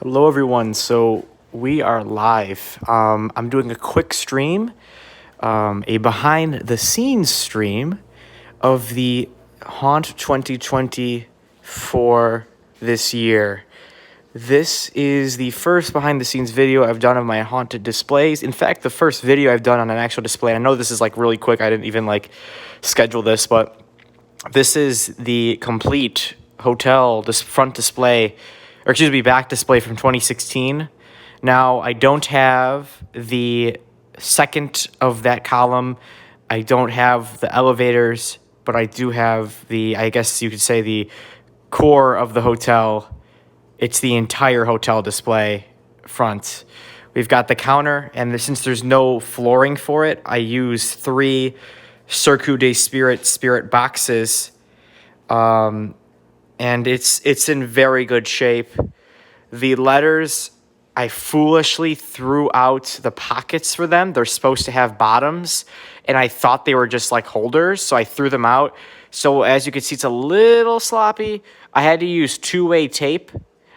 Hello, everyone. So we are live. I'm doing a quick stream, a behind the scenes stream of the Haunt 2020 for this year. This is the first behind the scenes video I've done of my haunted displays. In fact, the first video I've done on an actual display. I know this is like really quick. I didn't even schedule this, but this is the complete hotel, this front display, or excuse me, back display from 2016. Now, I don't have the second of that column. I don't have the elevators, but I do have I guess you could say, the core of the hotel. It's the entire hotel display front. We've got the counter, and since there's no flooring for it, I use 3 Cirque du spirit boxes, and it's in very good shape. The letters, I foolishly threw out the pockets for them. They're supposed to have bottoms, and I thought they were just like holders, so I threw them out. So as you can see, it's a little sloppy. I had to use 2-way tape,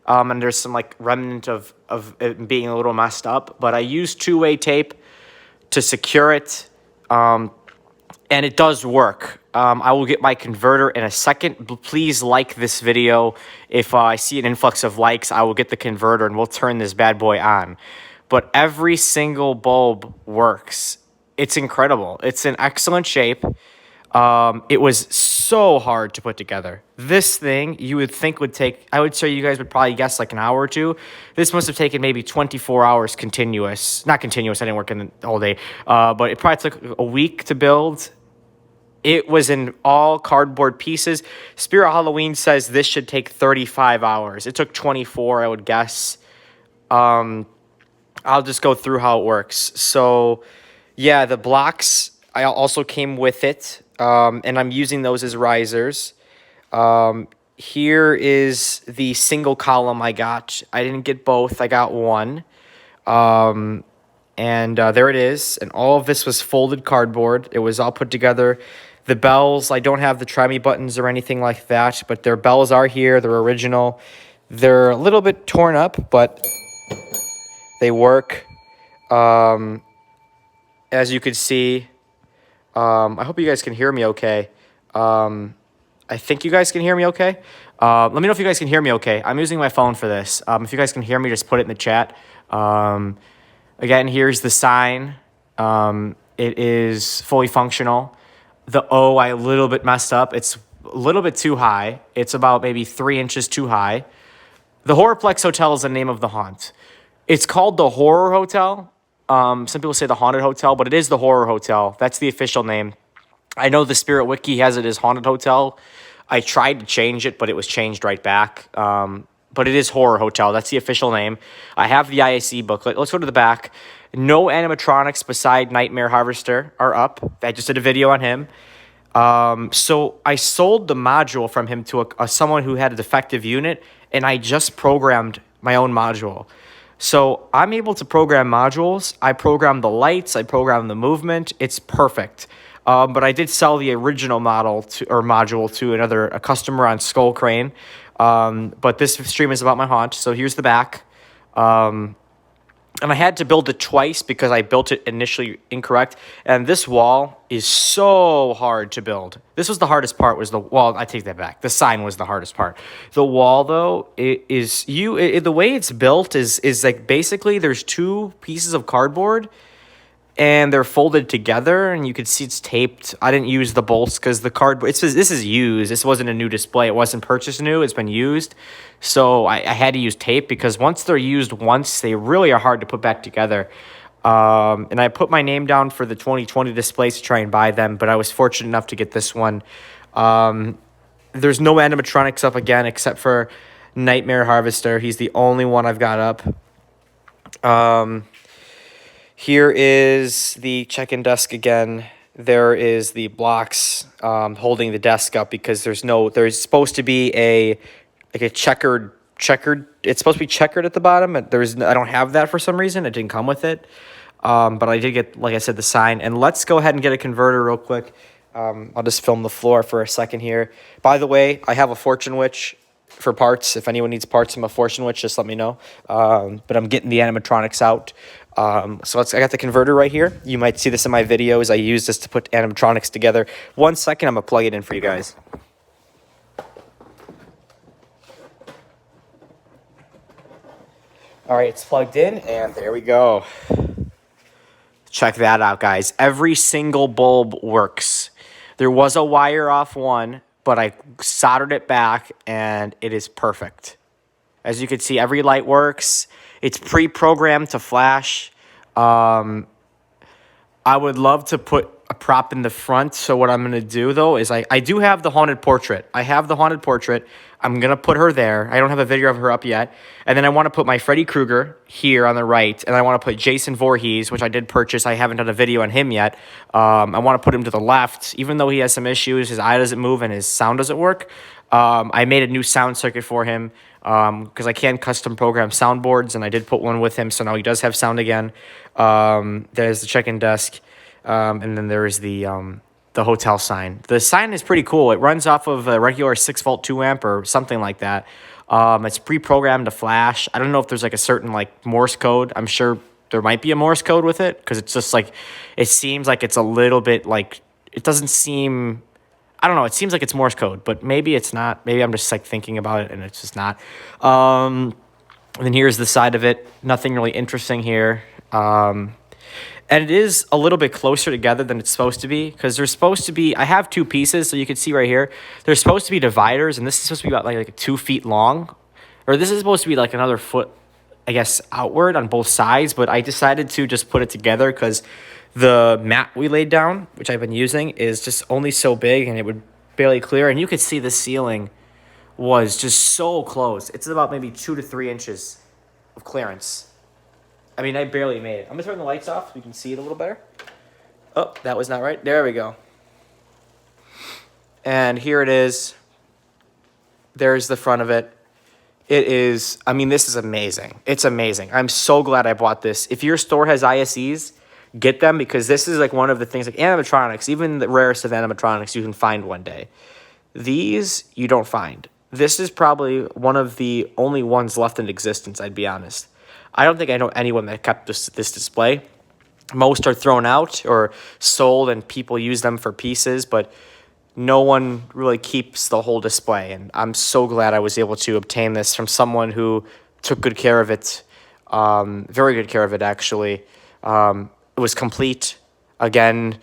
and there's some like remnant of it being a little messed up, but I used 2-way tape to secure it. And it does work. I will get my converter in a second. Please like this video. If I see an influx of likes, I will get the converter and we'll turn this bad boy on. But every single bulb works. It's incredible. It's in excellent shape. It was so hard to put together. This thing you would think would take, I would say you guys would probably guess like an hour or two. This must have taken maybe 24 hours continuous. Not continuous, I didn't work in the all day. But it probably took a week to build. It was in all cardboard pieces. Spirit Halloween says this should take 35 hours. It took 24, I would guess. I'll just go through how it works. So, yeah, the blocks I also came with it, and I'm using those as risers. Here is the single column I got. I didn't get both. I got one. And there it is. And all of this was folded cardboard. It was all put together. The bells, I don't have the try me buttons or anything like that, but their bells are here. They're original. They're a little bit torn up, but they work. As you could see, I hope you guys can hear me okay. I think you guys can hear me okay. Let me know if you guys can hear me okay. I'm using my phone for this. If you guys can hear me, just put it in the chat. Again, here's the sign. It is fully functional. The O, I a little bit messed up. It's a little bit too high. It's about maybe 3 inches too high. The Horrorplex Hotel is the name of the haunt. It's called the Horror Hotel. Some people say the Haunted Hotel, but it is the Horror Hotel. That's the official name. I know the Spirit Wiki has it as Haunted Hotel. I tried to change it, but it was changed right back. But it is Horror Hotel. That's the official name. I have the IAC booklet. Let's go to the back. No animatronics beside Nightmare Harvester are up. I just did a video on him. So I sold the module from him to someone who had a defective unit, and I just programmed my own module. So I'm able to program modules. I program the lights. I program the movement. It's perfect. But I did sell the original module to a customer on Skull Crane. But this stream is about my haunt. So here's the back. And I had to build it twice because I built it initially incorrect. And this wall is so hard to build. This was the hardest part, was the wall. I take that back. The sign was the hardest part. The wall, though, the way it's built is like basically there's 2 pieces of cardboard and they're folded together, and you can see it's taped. I didn't use the bolts because the cardboard, this is used. This wasn't a new display. It wasn't purchased new. It's been used. So I had to use tape because once they're used once, they really are hard to put back together. And I put my name down for the 2020 displays to try and buy them, but I was fortunate enough to get this one. There's no animatronics up again except for Nightmare Harvester. He's the only one I've got up. Here is the check-in desk again. There is the blocks holding the desk up because there's supposed to be a checkered, it's supposed to be checkered at the bottom. I don't have that for some reason. It didn't come with it. But I did get, like I said, the sign. And let's go ahead and get a converter real quick. I'll just film the floor for a second here. By the way, I have a Fortune Witch for parts. If anyone needs parts from a Fortune Witch, just let me know. But I'm getting the animatronics out. So I got the converter right here. You might see this in my videos. I use this to put animatronics together. 1 second, I'm going to plug it in for you guys. All right, it's plugged in, and there we go. Check that out, guys. Every single bulb works. There was a wire off one, but I soldered it back, and it is perfect. As you can see, every light works. It's pre-programmed to flash. I would love to put a prop in the front. So what I'm going to do, though, is I do have the haunted portrait. I have the haunted portrait. I'm going to put her there. I don't have a video of her up yet. And then I want to put my Freddy Krueger here on the right. And I want to put Jason Voorhees, which I did purchase. I haven't done a video on him yet. I want to put him to the left. Even though he has some issues, his eye doesn't move and his sound doesn't work. I made a new sound circuit for him because I can custom program soundboards, and I did put one with him, so now he does have sound again. There's the check-in desk, and then there is the hotel sign. The sign is pretty cool. It runs off of a regular 6-volt 2-amp or something like that. It's pre-programmed to flash. I don't know if there's like a certain like Morse code. I'm sure there might be a Morse code with it because it's just like, it seems like it's a little bit like, it doesn't seem, I don't know. It seems like it's Morse code, but maybe it's not. Maybe I'm just like thinking about it and it's just not. And then here's the side of it. Nothing really interesting here. And it is a little bit closer together than it's supposed to be because there's supposed to be, I have two pieces, so you can see right here, there's supposed to be dividers, and this is supposed to be about like 2 feet long, or this is supposed to be like another foot, I guess, outward on both sides, but I decided to just put it together because the mat we laid down, which I've been using, is just only so big and it would barely clear, and you could see the ceiling was just so close. It's about maybe 2 to 3 inches of clearance. I mean, I barely made it. I'm going to turn the lights off so you can see it a little better. Oh, that was not right. There we go. And here it is. There's the front of it. It is, I mean, this is amazing. It's amazing. I'm so glad I bought this. If your store has ISEs, get them because this is like one of the things, like animatronics, even the rarest of animatronics you can find one day. These you don't find. This is probably one of the only ones left in existence, I'd be honest. I don't think I know anyone that kept this display. Most are thrown out or sold and people use them for pieces, but no one really keeps the whole display. And I'm so glad I was able to obtain this from someone who took good care of it, very good care of it, actually. It was complete. Again,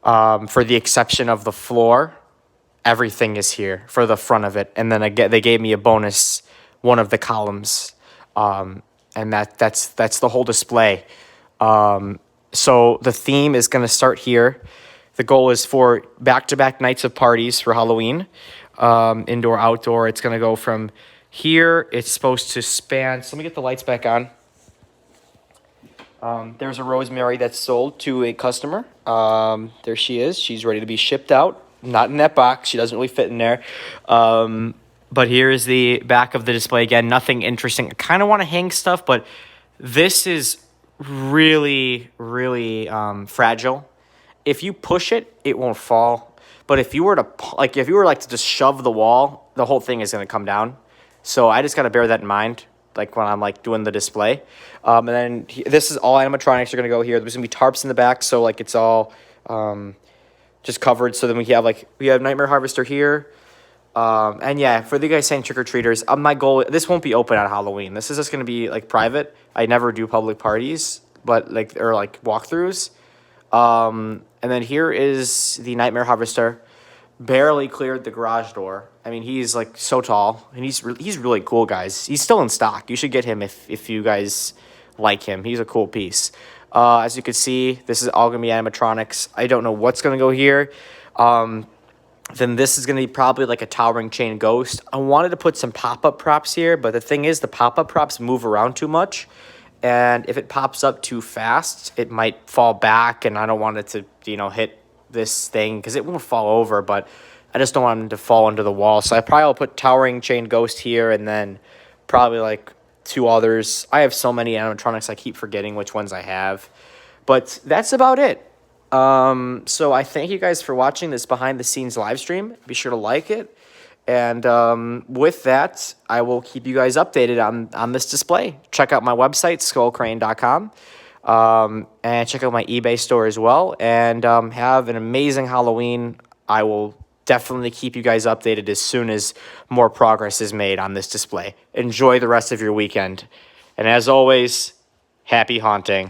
for the exception of the floor, everything is here for the front of it. And then again, they gave me a bonus, one of the columns, and that's the whole display. So the theme is going to start here. The goal is for back-to-back nights of parties for Halloween, indoor, outdoor. It's going to go from here. It's supposed to span. So let me get the lights back on. There's a rosemary that's sold to a customer. There she is. She's ready to be shipped out. Not in that box. She doesn't really fit in there. But here is the back of the display again. Nothing interesting. I kind of want to hang stuff, but this is really, really fragile. If you push it, it won't fall. But if you were to to just shove the wall, the whole thing is going to come down. So I just got to bear that in mind, like when I'm like doing the display. And then this is all animatronics are going to go here. There's going to be tarps in the back, so like it's all just covered. So then we have Nightmare Harvester here. And yeah, for the guys saying trick-or-treaters, my goal, this won't be open on Halloween. This is just going to be like private. I never do public parties, but like walkthroughs. And then here is the Nightmare Harvester. Barely cleared the garage door. I mean, he's like so tall, and he's really cool, guys. He's still in stock. You should get him if you guys like him. He's a cool piece. As you can see, this is all going to be animatronics. I don't know what's going to go here. Then this is going to be probably like a towering chain ghost. I wanted to put some pop-up props here, but the thing is the pop-up props move around too much. And if it pops up too fast, it might fall back, and I don't want it to, hit this thing because it won't fall over, but I just don't want it to fall into the wall. So I probably will put towering chain ghost here and then probably like 2 others. I have so many animatronics, I keep forgetting which ones I have. But that's about it. So I thank you guys for watching this behind the scenes live stream. Be sure to like it And with that, I will keep you guys updated on this display. Check out my website, skullcrane.com, and check out my eBay store as well. And have an amazing Halloween. I will definitely keep you guys updated as soon as more progress is made on this display. Enjoy the rest of your weekend. And as always, happy haunting.